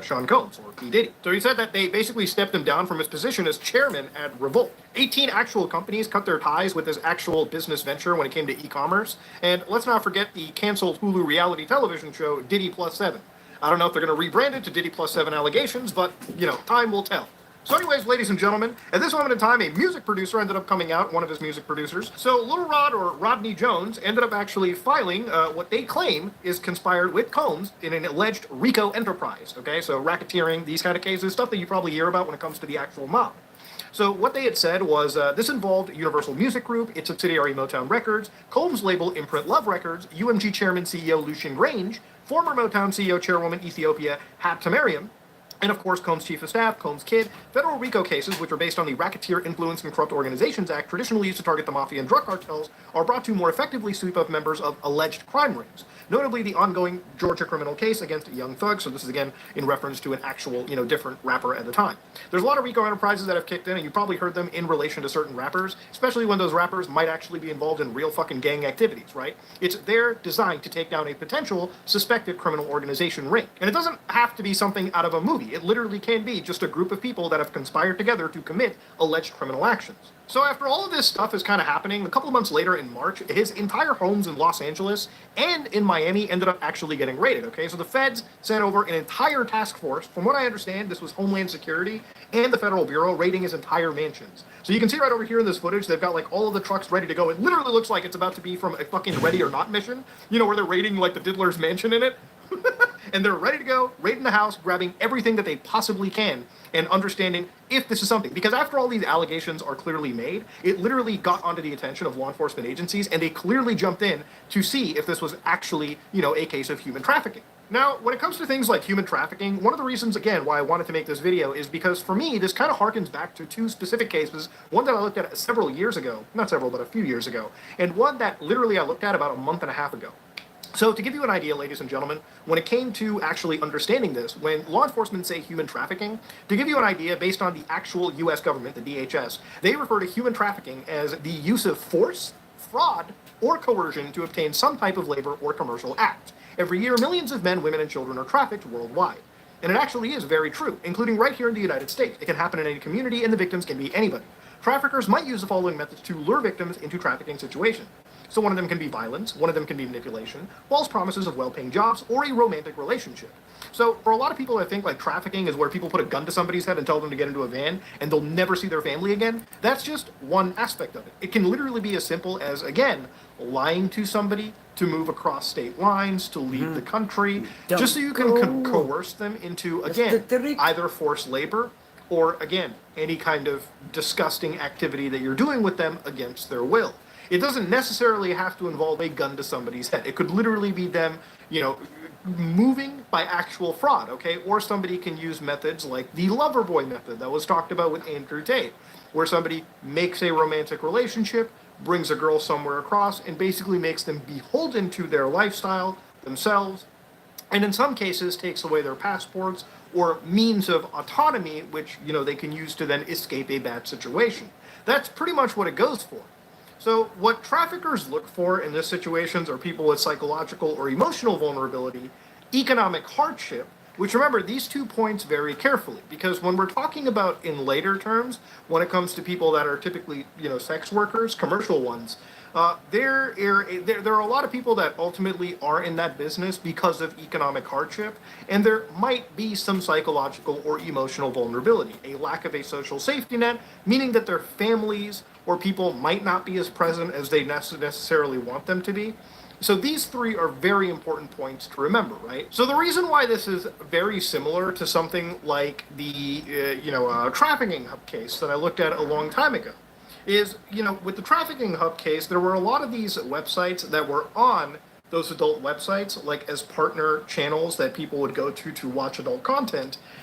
Sean Combs, or P. Diddy. So he said that they basically stepped him down from his position as chairman at Revolt. 18 actual companies cut their ties with his actual business venture when it came to e-commerce. And let's not forget the canceled Hulu reality television show Diddy Plus 7. I don't know if they're going to rebrand it to Diddy Plus 7 allegations, but, time will tell. So anyways, ladies and gentlemen, at this moment in time, a music producer ended up coming out, one of his music producers. So Lil Rod, or Rodney Jones, ended up actually filing what they claim is conspired with Combs in an alleged RICO enterprise, okay? So racketeering, these kind of cases, stuff that you probably hear about when it comes to the actual mob. So what they had said was this involved Universal Music Group, its subsidiary Motown Records, Combs' label Imprint Love Records, UMG Chairman CEO Lucian Grange, former Motown CEO Chairwoman Ethiopia Habtemariam, and of course, Combs' chief of staff, Combs' kid. Federal RICO cases, which are based on the Racketeer Influence and Corrupt Organizations Act, traditionally used to target the mafia and drug cartels, are brought to more effectively sweep up members of alleged crime rings. Notably, the ongoing Georgia criminal case against Young Thug, so this is again in reference to an actual, different rapper at the time. There's a lot of RICO enterprises that have kicked in, and you probably heard them in relation to certain rappers, especially when those rappers might actually be involved in real fucking gang activities, right? It's their design to take down a potential suspected criminal organization ring. And it doesn't have to be something out of a movie. It literally can be just a group of people that have conspired together to commit alleged criminal actions. So after all of this stuff is kind of happening, a couple of months later in March, his entire homes in Los Angeles and in Miami ended up actually getting raided, okay? So the feds sent over an entire task force. From what I understand, this was Homeland Security and the Federal Bureau raiding his entire mansions. So you can see right over here in this footage, they've got like all of the trucks ready to go. It literally looks like it's about to be from a fucking Ready or Not mission, where they're raiding like the Diddler's mansion in it. And they're ready to go, raiding the house, grabbing everything that they possibly can, and understanding if this is something. Because after all these allegations are clearly made, it literally got onto the attention of law enforcement agencies, and they clearly jumped in to see if this was actually, a case of human trafficking. Now, when it comes to things like human trafficking, one of the reasons, again, why I wanted to make this video is because, for me, this kind of harkens back to two specific cases, one that I looked at several years ago, not several, but a few years ago, and one that literally I looked at about a month and a half ago. So to give you an idea, ladies and gentlemen, when it came to actually understanding this, when law enforcement say human trafficking, to give you an idea based on the actual U.S. government, the DHS, they refer to human trafficking as the use of force, fraud, or coercion to obtain some type of labor or commercial act. Every year, millions of men, women, and children are trafficked worldwide. And it actually is very true, including right here in the United States. It can happen in any community, and the victims can be anybody. Traffickers might use the following methods to lure victims into trafficking situations. So one of them can be violence, one of them can be manipulation, false promises of well-paying jobs, or a romantic relationship. So for a lot of people that think like trafficking is where people put a gun to somebody's head and tell them to get into a van and they'll never see their family again, that's just one aspect of it. It can literally be as simple as, again, lying to somebody to move across state lines, to leave the country, just so you can coerce them into, again, either forced labor or, again, any kind of disgusting activity that you're doing with them against their will. It doesn't necessarily have to involve a gun to somebody's head. It could literally be them, moving by actual fraud, okay? Or somebody can use methods like the lover boy method that was talked about with Andrew Tate, where somebody makes a romantic relationship, brings a girl somewhere across, and basically makes them beholden to their lifestyle, themselves, and in some cases takes away their passports or means of autonomy, which, they can use to then escape a bad situation. That's pretty much what it goes for. So what traffickers look for in these situations are people with psychological or emotional vulnerability, economic hardship, which, remember, these 2 points very carefully, because when we're talking about in later terms, when it comes to people that are typically, sex workers, commercial ones, there are a lot of people that ultimately are in that business because of economic hardship, and there might be some psychological or emotional vulnerability, a lack of a social safety net, meaning that their families or people might not be as present as they necessarily want them to be. So these three are very important points to remember, right? So the reason why this is very similar to something like the, trafficking hub case that I looked at a long time ago is, with the trafficking hub case, there were a lot of these websites that were on those adult websites, like as partner channels that people would go to watch adult content.